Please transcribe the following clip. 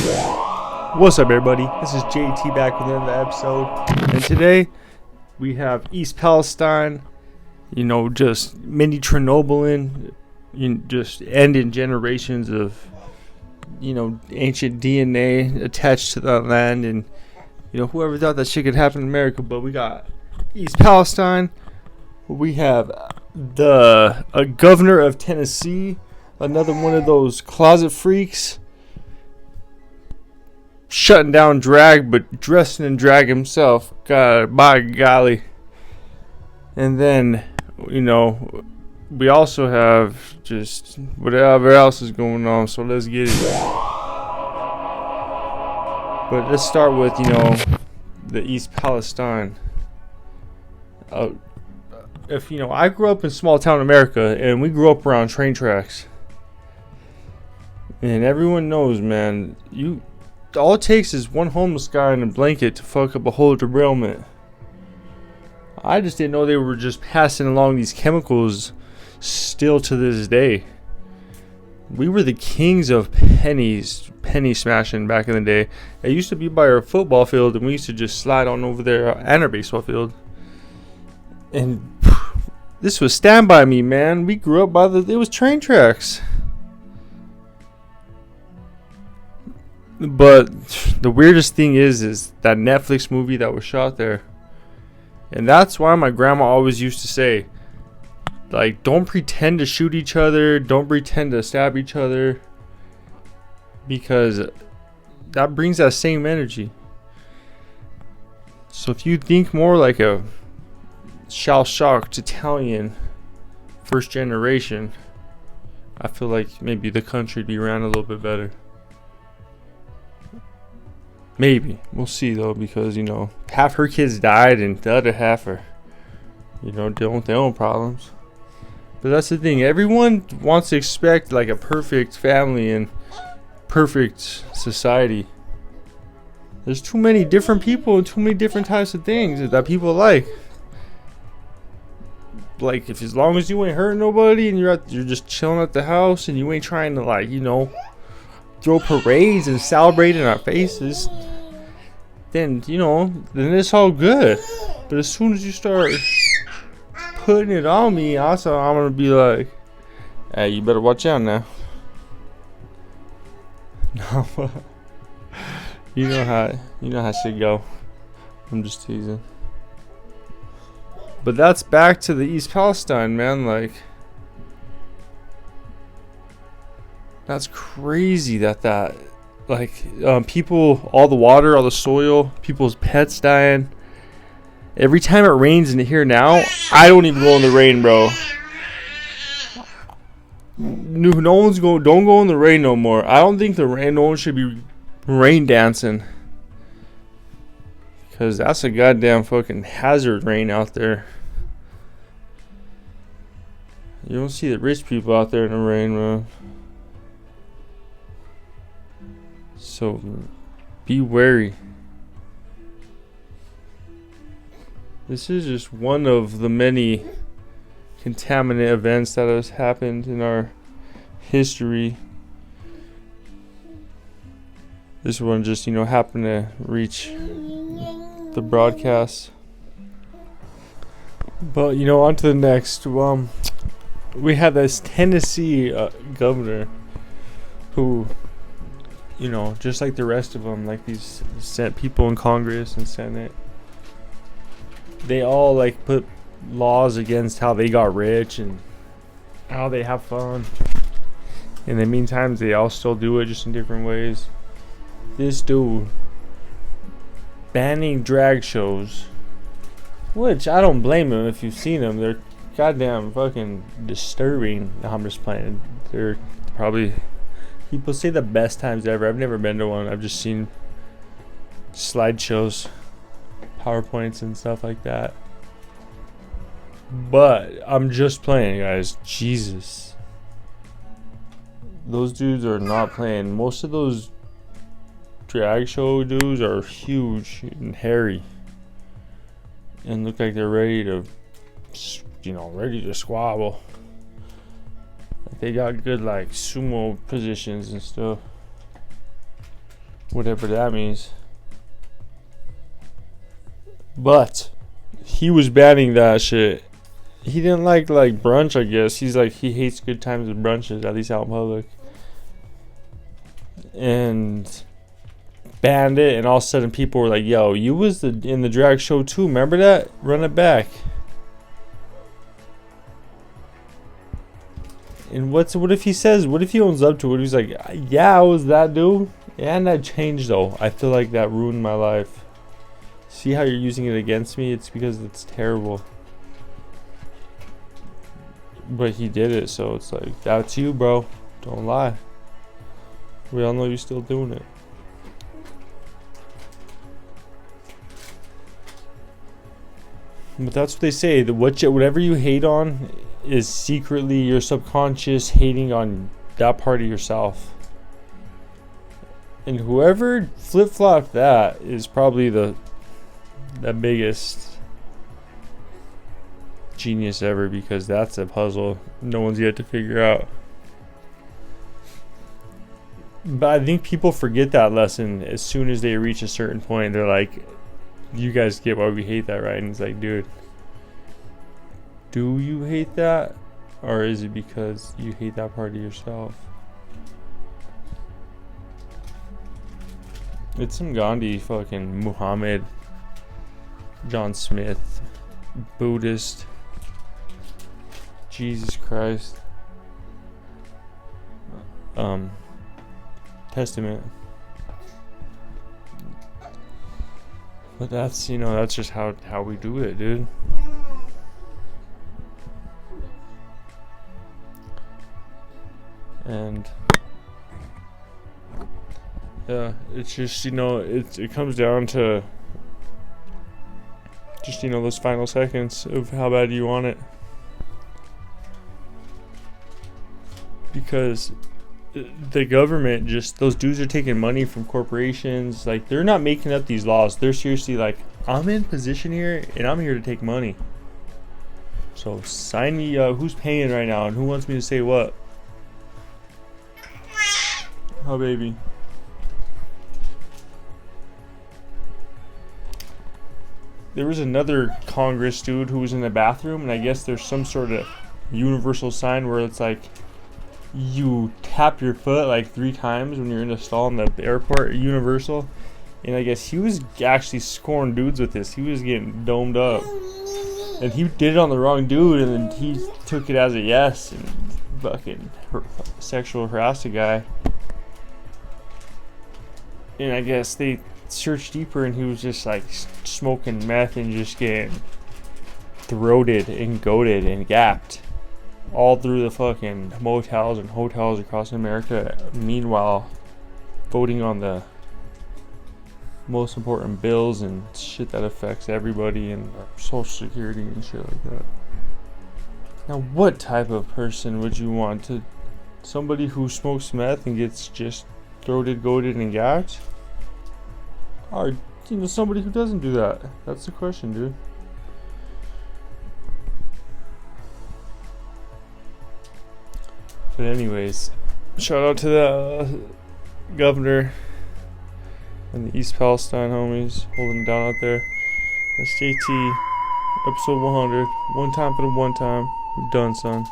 What's up, everybody? This is JT back with another episode, and today we have East Palestine. Just mini Chernobyl, just ending generations of ancient DNA attached to the land, and whoever thought that shit could happen in America. But we got East Palestine. We have a governor of Tennessee, another one of those closet freaks, shutting down drag, but dressing in drag himself. God, by golly. And then, we also have just whatever else is going on. So let's get it. But let's start with, the East Palestine. I grew up in small town America, and we grew up around train tracks. And everyone knows, man, all it takes is one homeless guy in a blanket to fuck up a whole derailment. I just didn't know they were just passing along these chemicals still to this day. We were the kings of penny smashing back in the day. It used to be by our football field, and we used to just slide on over there and our baseball field. And this was Stand By Me, man. We grew up it was train tracks. But the weirdest thing is that Netflix movie that was shot there. And that's why my grandma always used to say, like, don't pretend to shoot each other, don't pretend to stab each other, because that brings that same energy. So if you think more like a shell-shocked Italian first generation, I feel like maybe the country would be ran a little bit better. Maybe. We'll see, though, because, half her kids died and the other half are, dealing with their own problems. But that's the thing. Everyone wants to expect, like, a perfect family and perfect society. There's too many different people and too many different types of things that people like. Like, if as long as you ain't hurting nobody and you're just chilling at the house and you ain't trying to, throw parades and celebrate in our faces, then it's all good. But as soon as you start putting it on me, also I'm gonna be like, hey, you better watch out now. No. you know how shit go. I'm just teasing. But that's back to the East Palestine, man. Like, that's crazy that people, all the water, all the soil, people's pets dying. Every time it rains in here now, I don't even go in the rain, bro. No one's don't go in the rain no more. I don't think no one should be rain dancing, because that's a goddamn fucking hazard rain out there. You don't see the rich people out there in the rain, man. So be wary. This is just one of the many contaminant events that has happened in our history. This one just, happened to reach the broadcast. But, on to the next. We had this Tennessee governor who, just like the rest of them, like these people in Congress and Senate, they all put laws against how they got rich and how they have fun. In the meantime, they all still do it, just in different ways. This dude banning drag shows, which I don't blame him if you've seen them. They're goddamn fucking disturbing. No, I'm just playing. They're probably, people say, the best times ever. I've never been to one. I've just seen slideshows, PowerPoints and stuff like that. But I'm just playing, guys. Jesus, those dudes are not playing. Most of those drag show dudes are huge and hairy and look like they're ready to squabble. They got good sumo positions and stuff. whatever that means. But he was banning that shit. He didn't like brunch, I guess. He's like, he hates good times with brunches, at least out in public. And banned it, and all of a sudden people were like, yo, you was in the drag show too, remember that? Run it back. And what if he says, what if he owns up to it? He's like, yeah, I was that dude, and I changed though. I feel like that ruined my life. See how you're using it against me? It's because it's terrible. But he did it, so it's like, that's you, bro. Don't lie. We all know you're still doing it. But that's what they say. Whatever you hate on is secretly your subconscious hating on that part of yourself. And whoever flip-flopped that is probably the biggest genius ever, because that's a puzzle no one's yet to figure out. But I think people forget that lesson as soon as they reach a certain point. They're like, you guys get why we hate that, right? And it's like, dude, do you hate that? Or is it because you hate that part of yourself? It's some Gandhi, fucking Muhammad, John Smith, Buddhist, Jesus Christ, Testament. But that's, that's just how we do it, dude. And yeah, it's just, it comes down to just, those final seconds of how bad you want it. Because the government, just, those dudes are taking money from corporations. Like, they're not making up these laws. They're seriously like, I'm in position here and I'm here to take money. So sign me up. Who's paying right now and who wants me to say what? Oh, baby. There was another Congress dude who was in the bathroom, and I guess there's some sort of universal sign where it's like, you tap your foot like 3 times when you're in a stall in the airport, universal. And I guess he was actually scoring dudes with this. He was getting domed up. And he did it on the wrong dude, and then he took it as a yes and fucking sexual harassed a guy. And I guess they searched deeper, and he was just like smoking meth and just getting throated and goated and gapped all through the fucking motels and hotels across America. Meanwhile, voting on the most important bills and shit that affects everybody and Social Security and shit like that. Now, what type of person would you want to? Somebody who smokes meth and gets just throated, goated, and gapped? Or, somebody who doesn't do that? That's the question, dude. But anyways, shout out to the governor and the East Palestine homies holding it down out there. That's JT, episode 100. One time for the one time. We're done, son.